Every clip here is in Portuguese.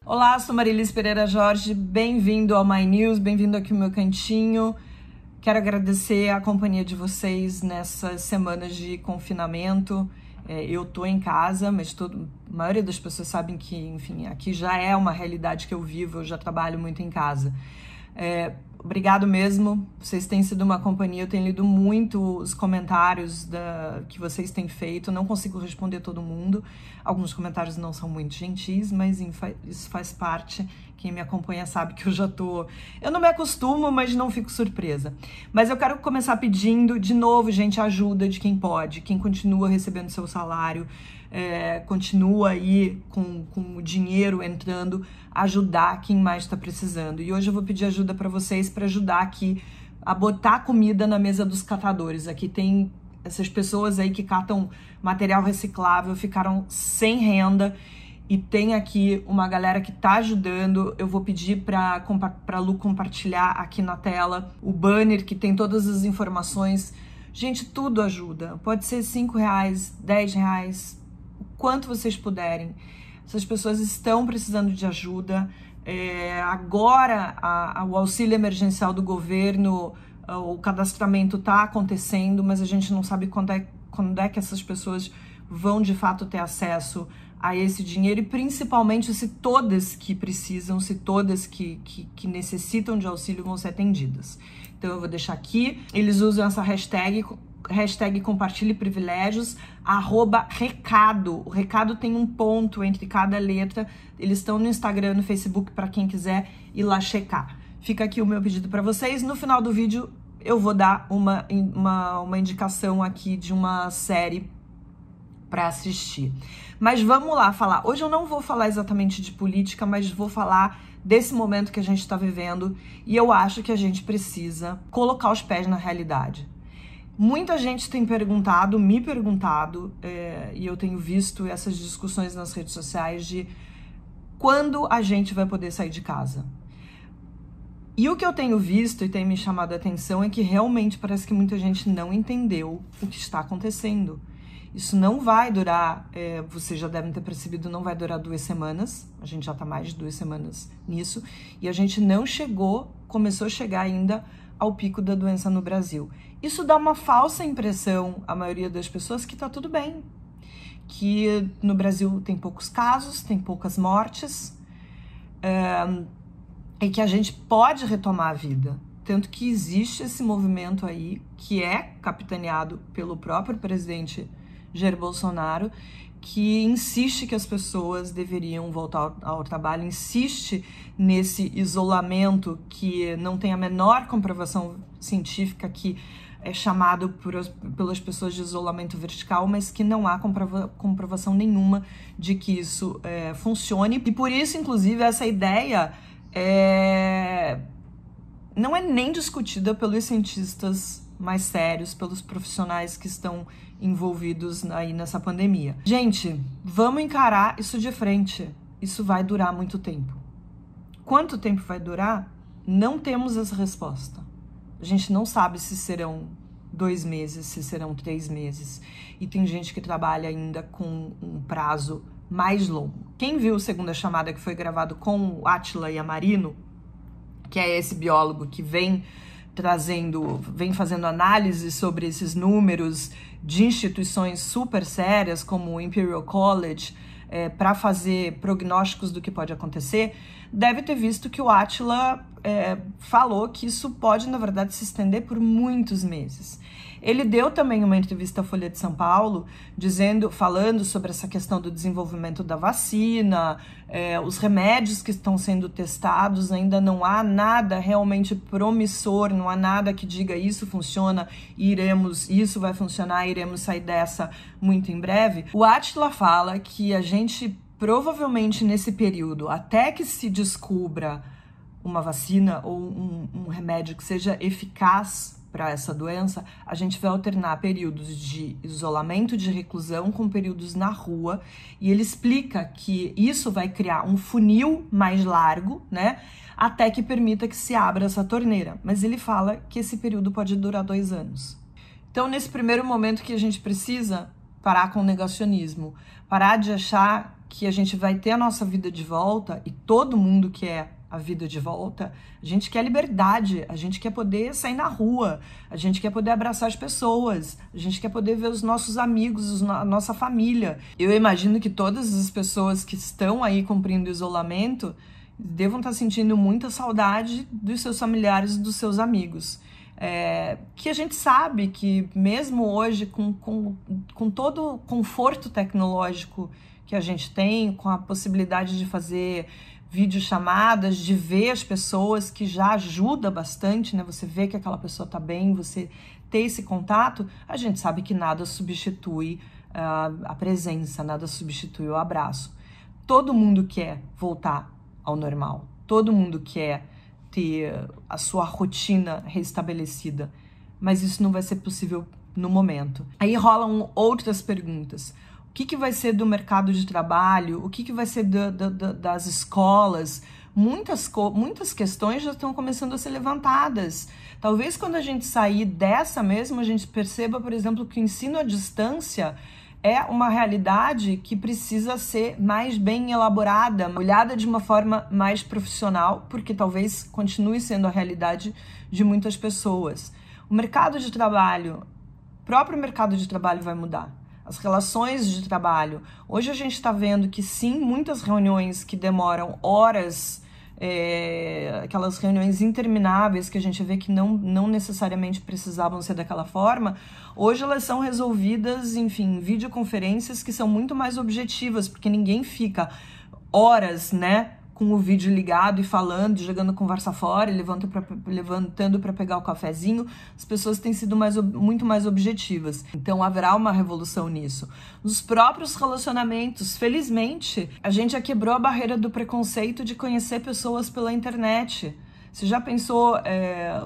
Olá, sou Marilis Pereira Jorge, bem-vindo ao My News, bem-vindo aqui ao meu cantinho. Quero agradecer a companhia de vocês nessas semanas de confinamento. Eu tô em casa, mas a maioria das pessoas sabem que, enfim, aqui já é uma realidade que eu vivo, eu já trabalho muito em casa. Obrigado mesmo, vocês têm sido uma companhia, eu tenho lido muito os comentários que vocês têm feito, não consigo responder todo mundo, alguns comentários não são muito gentis, mas isso faz parte, quem me acompanha sabe que eu não me acostumo, mas não fico surpresa. Mas eu quero começar pedindo, de novo, gente, ajuda de quem pode, quem continua recebendo seu salário, continua aí com o dinheiro entrando, ajudar quem mais está precisando. E hoje eu vou pedir ajuda para vocês, para ajudar aqui a botar comida na mesa dos catadores. Aqui tem essas pessoas aí que catam material reciclável, ficaram sem renda, e tem aqui uma galera que tá ajudando. Eu vou pedir para a Lu compartilhar aqui na tela o banner que tem todas as informações. Gente, tudo ajuda. Pode ser R$5, R$10, o quanto vocês puderem. Essas pessoas estão precisando de ajuda. Agora, o auxílio emergencial do governo, o cadastramento está acontecendo, mas a gente não sabe quando é que essas pessoas vão de fato ter acesso a esse dinheiro, e principalmente se todas que precisam, se todas que necessitam de auxílio vão ser atendidas. Então eu vou deixar aqui, eles usam essa hashtag compartilhe privilégios, @recado. O recado tem um ponto entre cada letra. Eles estão no Instagram, no Facebook, para quem quiser ir lá checar. Fica aqui o meu pedido para vocês. No final do vídeo eu vou dar uma indicação aqui de uma série para assistir. Mas vamos lá falar. Hoje eu não vou falar exatamente de política, mas vou falar desse momento que a gente está vivendo, e eu acho que a gente precisa colocar os pés na realidade. Muita gente tem me perguntado, e eu tenho visto essas discussões nas redes sociais de quando a gente vai poder sair de casa. E o que eu tenho visto e tem me chamado a atenção é que realmente parece que muita gente não entendeu o que está acontecendo. Isso não vai durar, vocês já devem ter percebido, não vai durar 2 semanas, a gente já está mais de 2 semanas nisso, e a gente não começou a chegar ainda ao pico da doença no Brasil. Isso dá uma falsa impressão à maioria das pessoas que tá tudo bem, que no Brasil tem poucos casos, tem poucas mortes, e que a gente pode retomar a vida. Tanto que existe esse movimento aí, que é capitaneado pelo próprio presidente Jair Bolsonaro, que insiste que as pessoas deveriam voltar ao trabalho, insiste nesse isolamento que não tem a menor comprovação científica, que é chamado pelas pessoas de isolamento vertical, mas que não há comprovação nenhuma de que isso funcione. E por isso, inclusive, essa ideia não é nem discutida pelos cientistas mais sérios, pelos profissionais que estão envolvidos aí nessa pandemia. Gente, vamos encarar isso de frente. Isso vai durar muito tempo. Quanto tempo vai durar? Não temos essa resposta. A gente não sabe se serão 2 meses, se serão 3 meses. E tem gente que trabalha ainda com um prazo mais longo. Quem viu o Segunda Chamada, que foi gravado com o Átila Yamarino, que é esse biólogo que vem fazendo análise sobre esses números de instituições super sérias, como o Imperial College, para fazer prognósticos do que pode acontecer, deve ter visto que o Átila falou que isso pode, na verdade, se estender por muitos meses. Ele deu também uma entrevista à Folha de São Paulo, falando sobre essa questão do desenvolvimento da vacina, os remédios que estão sendo testados, ainda não há nada realmente promissor, não há nada que diga isso funciona, isso vai funcionar, iremos sair dessa muito em breve. O Átila fala que a gente provavelmente nesse período, até que se descubra uma vacina ou um remédio que seja eficaz para essa doença, a gente vai alternar períodos de isolamento, de reclusão, com períodos na rua, e ele explica que isso vai criar um funil mais largo, né, até que permita que se abra essa torneira. Mas ele fala que esse período pode durar 2 anos. Então, nesse primeiro momento que a gente precisa parar com o negacionismo, parar de achar que a gente vai ter a nossa vida de volta, e todo mundo quer a vida de volta, a gente quer liberdade, a gente quer poder sair na rua, a gente quer poder abraçar as pessoas, a gente quer poder ver os nossos amigos, a nossa família. Eu imagino que todas as pessoas que estão aí cumprindo o isolamento devam estar sentindo muita saudade dos seus familiares e dos seus amigos. Que a gente sabe que mesmo hoje, com todo o conforto tecnológico que a gente tem, com a possibilidade de fazer videochamadas, de ver as pessoas, que já ajuda bastante, né? Você vê que aquela pessoa tá bem, você ter esse contato, a gente sabe que nada substitui a presença, nada substitui o abraço. Todo mundo quer voltar ao normal, todo mundo quer ter a sua rotina restabelecida, mas isso não vai ser possível no momento. Aí rolam outras perguntas. O que vai ser do mercado de trabalho? O que vai ser das escolas? Muitas questões já estão começando a ser levantadas. Talvez quando a gente sair dessa mesmo, a gente perceba, por exemplo, que o ensino à distância é uma realidade que precisa ser mais bem elaborada, olhada de uma forma mais profissional, porque talvez continue sendo a realidade de muitas pessoas. O mercado de trabalho, o próprio mercado de trabalho vai mudar. As relações de trabalho. Hoje a gente está vendo que sim, muitas reuniões que demoram horas, aquelas reuniões intermináveis que a gente vê que não necessariamente precisavam ser daquela forma, hoje elas são resolvidas, enfim, em videoconferências que são muito mais objetivas, porque ninguém fica horas, né, com o vídeo ligado e falando, jogando conversa fora, levantando para pegar o cafezinho. As pessoas têm sido muito mais objetivas. Então haverá uma revolução nisso. Nos próprios relacionamentos, felizmente, a gente já quebrou a barreira do preconceito de conhecer pessoas pela internet. Você já pensou,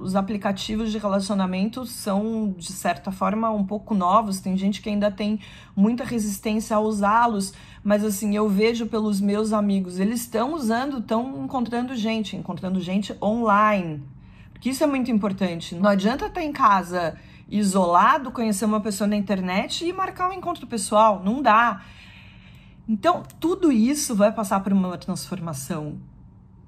os aplicativos de relacionamento são, de certa forma, um pouco novos, tem gente que ainda tem muita resistência a usá-los, mas assim, eu vejo pelos meus amigos, eles estão usando, estão encontrando gente online, porque isso é muito importante. Não adianta estar em casa isolado, conhecer uma pessoa na internet e marcar um encontro pessoal, não dá. Então, tudo isso vai passar por uma transformação.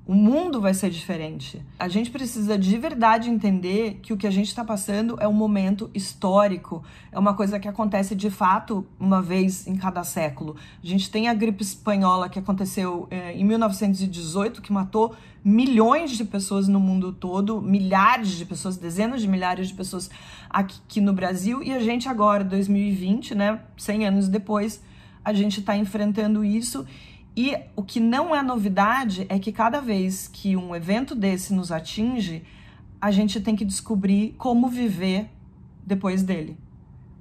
O mundo vai ser diferente. A gente precisa de verdade entender que o que a gente está passando é um momento histórico. É uma coisa que acontece de fato uma vez em cada século. A gente tem a gripe espanhola que aconteceu em 1918, que matou milhões de pessoas no mundo todo, milhares de pessoas, dezenas de milhares de pessoas aqui no Brasil. E a gente agora, 2020, né, 100 anos depois, a gente está enfrentando isso. E o que não é novidade é que cada vez que um evento desse nos atinge, a gente tem que descobrir como viver depois dele.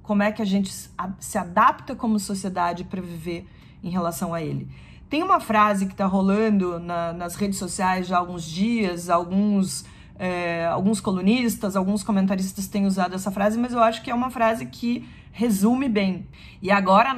Como é que a gente se adapta como sociedade para viver em relação a ele. Tem uma frase que está rolando nas redes sociais já há alguns dias, alguns colunistas, alguns comentaristas têm usado essa frase, mas eu acho que é uma frase que resume bem. E agora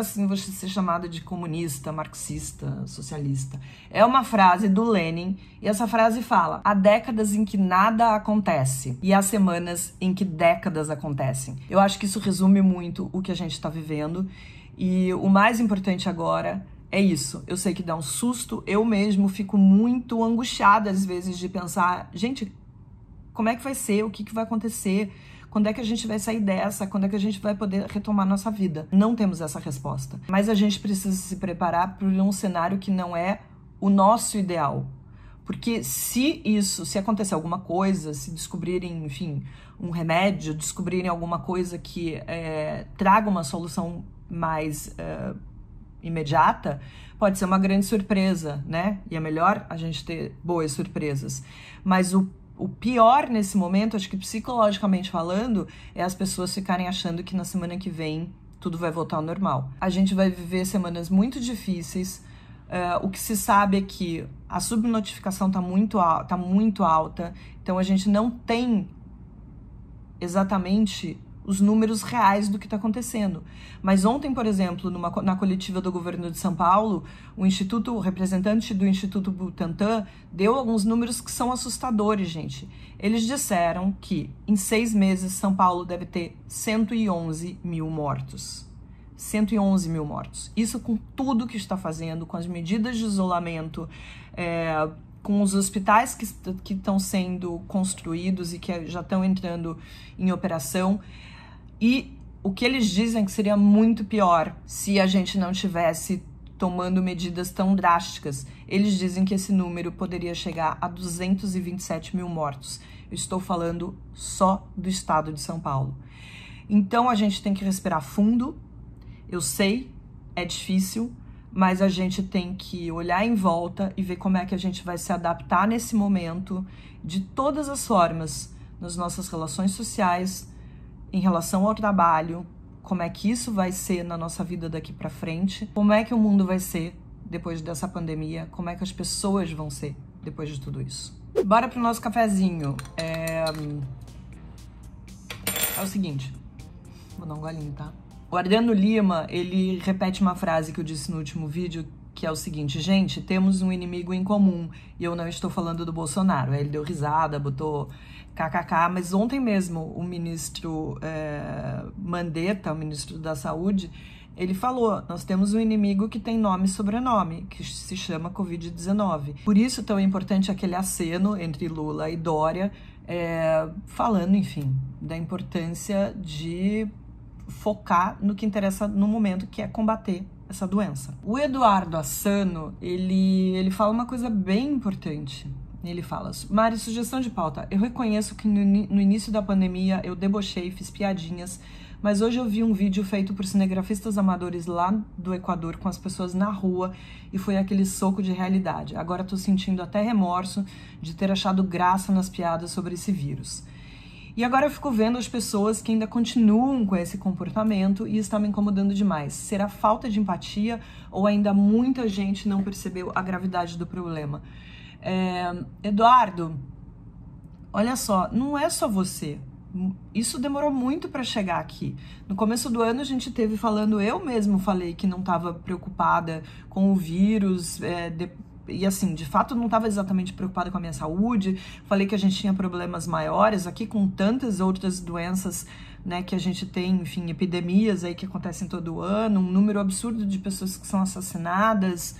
sim vou ser chamada de comunista, marxista, socialista. É uma frase do Lenin, e essa frase fala: há décadas em que nada acontece, e há semanas em que décadas acontecem. Eu acho que isso resume muito o que a gente está vivendo, e o mais importante agora é isso. Eu sei que dá um susto, eu mesmo fico muito angustiada às vezes de pensar, gente, como é que vai ser? O que vai acontecer? Quando é que a gente vai sair dessa? Quando é que a gente vai poder retomar nossa vida? Não temos essa resposta. Mas a gente precisa se preparar para um cenário que não é o nosso ideal. Porque se acontecer alguma coisa, se descobrirem, enfim, um remédio, descobrirem alguma coisa que traga uma solução mais imediata, pode ser uma grande surpresa, né? E é melhor a gente ter boas surpresas. Mas o pior nesse momento, acho que psicologicamente falando, é as pessoas ficarem achando que na semana que vem tudo vai voltar ao normal. A gente vai viver semanas muito difíceis. O que se sabe é que a subnotificação tá muito alta, então a gente não tem exatamente os números reais do que está acontecendo. Mas ontem, por exemplo, na coletiva do governo de São Paulo, o representante do Instituto Butantan deu alguns números que são assustadores, gente. Eles disseram que em 6 meses São Paulo deve ter 111 mil mortos. 111 mil mortos. Isso com tudo que está fazendo, com as medidas de isolamento, com os hospitais que estão sendo construídos e que já estão entrando em operação. E o que eles dizem que seria muito pior se a gente não tivesse tomando medidas tão drásticas. Eles dizem que esse número poderia chegar a 227 mil mortos. Eu estou falando só do estado de São Paulo. Então a gente tem que respirar fundo. Eu sei, é difícil, mas a gente tem que olhar em volta e ver como é que a gente vai se adaptar nesse momento de todas as formas, nas nossas relações sociais, em relação ao trabalho, como é que isso vai ser na nossa vida daqui para frente, como é que o mundo vai ser depois dessa pandemia, como é que as pessoas vão ser depois de tudo isso. Bora pro nosso cafezinho. É o seguinte, vou dar um golinho, tá? O Adriano Lima, ele repete uma frase que eu disse no último vídeo, que é o seguinte: gente, temos um inimigo em comum, e eu não estou falando do Bolsonaro. Aí ele deu risada, botou kkk, mas ontem mesmo o ministro Mandetta, o ministro da Saúde, ele falou, nós temos um inimigo que tem nome e sobrenome, que se chama Covid-19. Por isso tão importante aquele aceno entre Lula e Dória, falando, enfim, da importância de focar no que interessa no momento, que é combater essa doença. O Eduardo Assano, ele fala uma coisa bem importante. Ele fala: Mari, sugestão de pauta. Eu reconheço que no início da pandemia eu debochei, fiz piadinhas, mas hoje eu vi um vídeo feito por cinegrafistas amadores lá do Equador com as pessoas na rua e foi aquele soco de realidade. Agora tô sentindo até remorso de ter achado graça nas piadas sobre esse vírus. E agora eu fico vendo as pessoas que ainda continuam com esse comportamento e está me incomodando demais. Será falta de empatia ou ainda muita gente não percebeu a gravidade do problema? Eduardo, olha só, não é só você. Isso demorou muito para chegar aqui. No começo do ano a gente teve falando, eu mesmo falei que não estava preocupada com o vírus, e assim, de fato não estava exatamente preocupada com a minha saúde, falei que a gente tinha problemas maiores aqui com tantas outras doenças, né, que a gente tem, enfim, epidemias aí que acontecem todo ano, um número absurdo de pessoas que são assassinadas,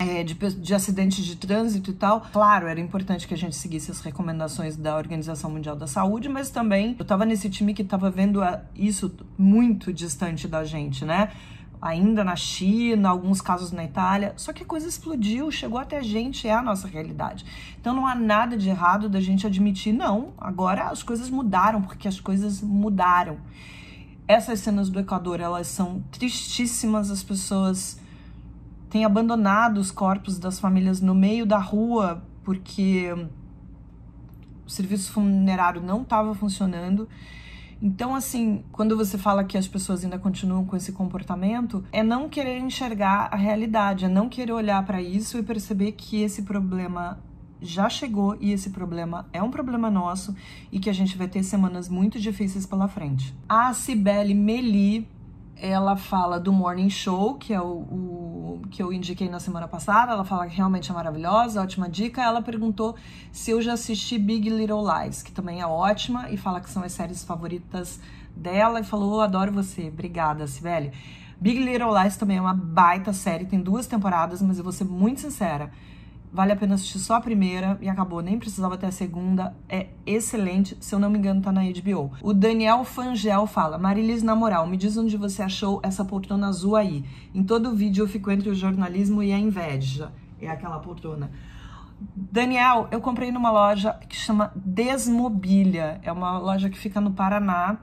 de acidentes de trânsito e tal. Claro, era importante que a gente seguisse as recomendações da Organização Mundial da Saúde, mas também eu estava nesse time que estava vendo isso muito distante da gente, né? Ainda na China, alguns casos na Itália, só que a coisa explodiu, chegou até a gente, é a nossa realidade. Então não há nada de errado da gente admitir, não, agora as coisas mudaram, porque as coisas mudaram. Essas cenas do Equador, elas são tristíssimas, as pessoas têm abandonado os corpos das famílias no meio da rua, porque o serviço funerário não estava funcionando. Então, assim, quando você fala que as pessoas ainda continuam com esse comportamento, é não querer enxergar a realidade, é não querer olhar para isso e perceber que esse problema já chegou e esse problema é um problema nosso e que a gente vai ter semanas muito difíceis pela frente. A Cibele Meli, ela fala do Morning Show, que é o que eu indiquei na semana passada. Ela fala que realmente é maravilhosa, ótima dica. Ela perguntou se eu já assisti Big Little Lies, que também é ótima, e fala que são as séries favoritas dela, e falou, adoro você. Obrigada, Cibele. Big Little Lies também é uma baita série, tem 2 temporadas, mas eu vou ser muito sincera, vale a pena assistir só a primeira e acabou, nem precisava ter a segunda, é excelente, se eu não me engano tá na HBO. O Daniel Fangel fala, Marilis, na moral, me diz onde você achou essa poltrona azul aí. Em todo vídeo eu fico entre o jornalismo e a inveja, é aquela poltrona. Daniel, eu comprei numa loja que chama Desmobilia, é uma loja que fica no Paraná,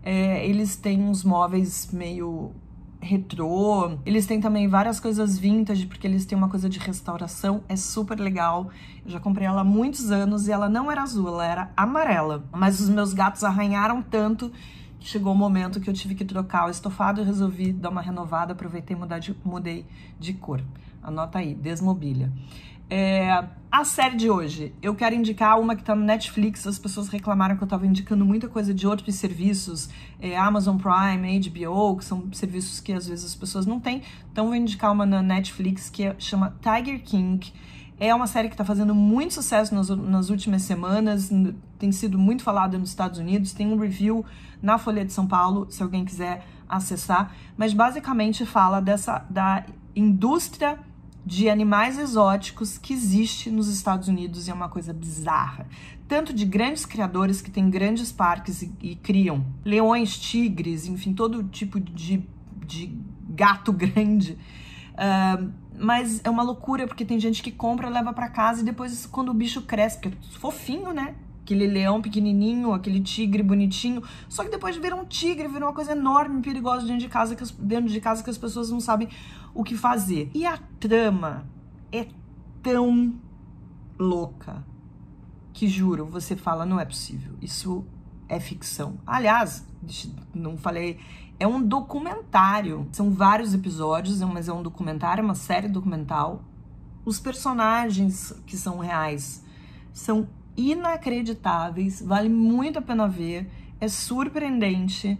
eles têm uns móveis meio retrô, eles têm também várias coisas vintage, porque eles têm uma coisa de restauração, é super legal. Eu já comprei ela há muitos anos e ela não era azul, ela era amarela. Mas os meus gatos arranharam tanto que chegou o momento que eu tive que trocar o estofado e resolvi dar uma renovada, aproveitei e mudei de cor. Anota aí, Desmobilia. A série de hoje, eu quero indicar uma que tá no Netflix. As pessoas reclamaram que eu tava indicando muita coisa de outros serviços, Amazon Prime, HBO, que são serviços que às vezes as pessoas não têm. Então vou indicar uma na Netflix que chama Tiger King. É uma série que está fazendo muito sucesso nas últimas semanas, tem sido muito falada nos Estados Unidos, tem um review na Folha de São Paulo, se alguém quiser acessar, mas basicamente fala da indústria de animais exóticos que existe nos Estados Unidos e é uma coisa bizarra. Tanto de grandes criadores que têm grandes parques e criam leões, tigres, enfim, todo tipo de gato grande. Mas é uma loucura, porque tem gente que compra, leva pra casa e depois, quando o bicho cresce, porque é fofinho, né? Aquele leão pequenininho, aquele tigre bonitinho, só que depois vira um tigre, vira uma coisa enorme, perigosa dentro de casa que as pessoas não sabem o que fazer. E a trama é tão louca que, juro, você fala, não é possível, isso é ficção. Aliás, não falei, é um documentário, são vários episódios, mas é um documentário, uma série documental. Os personagens que são reais são inacreditáveis, vale muito a pena ver, é surpreendente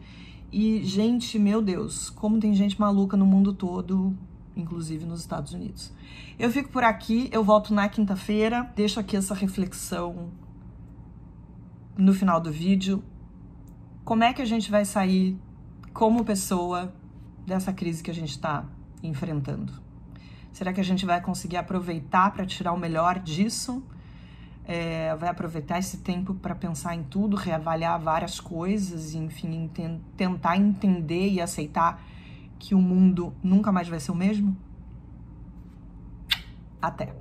e, gente, meu Deus, como tem gente maluca no mundo todo, inclusive nos Estados Unidos. Eu fico por aqui, eu volto na quinta-feira, deixo aqui essa reflexão no final do vídeo. Como é que a gente vai sair como pessoa dessa crise que a gente está enfrentando? Será que a gente vai conseguir aproveitar para tirar o melhor disso? Vai aproveitar esse tempo para pensar em tudo, reavaliar várias coisas, enfim, tentar entender e aceitar que o mundo nunca mais vai ser o mesmo? Até!